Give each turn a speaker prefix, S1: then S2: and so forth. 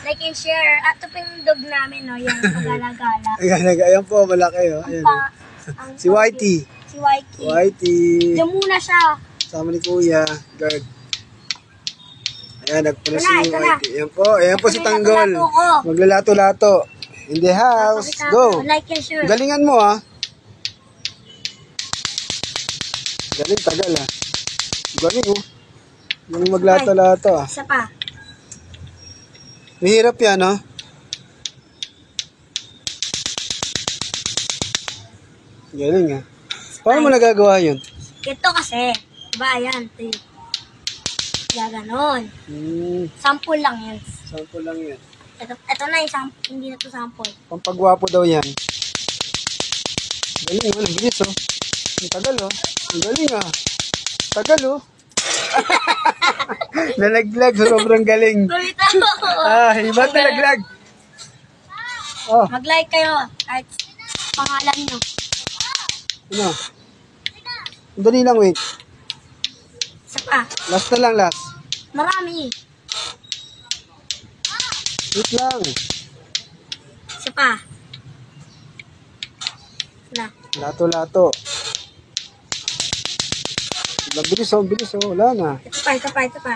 S1: like and share. At ito po yung dog namin, no? Yan, pagala-gala.
S2: Ayan po, malaki, oh. Ayan, si Whitey.
S1: Si Whitey.
S2: Whitey.
S1: Diyan muna siya.
S2: Sama ni Kuya. Guard. Ayan, nagpuna si Whitey. Ayan po si Tanggol. Maglalato-lato. In the house. Go.
S1: Like and share.
S2: Galingan mo, ha. Galing, tagal, ha. Galing, oh. Galing maglato-lato, ha.
S1: Isa pa.
S2: Mahirap yan, ha. Galing, ha. Paano mo nagagawa yun?
S1: Ito kasi. Diba, ayan. Kaya ganon. Sample lang yan.
S2: Sample lang yan.
S1: Ito na yung sample. Hindi na ito sample.
S2: Pampagwapo daw yan. Galing, oh. Nabilis, oh. Ang tagal, oh. Ang galing, ah. Tagal, oh. Nalaglag, sobrang galing.
S1: Kulit ako.
S2: Iba nalaglag. Oh.
S1: Mag-like kayo. Kahit pangalan nyo.
S2: Ano? Dali lang, wait.
S1: Isa pa.
S2: Last na lang, last.
S1: Marami.
S2: Wait lang.
S1: Isa pa. Na.
S2: Lato-lato. Bilis, oh. Wala na.
S1: Ito pa.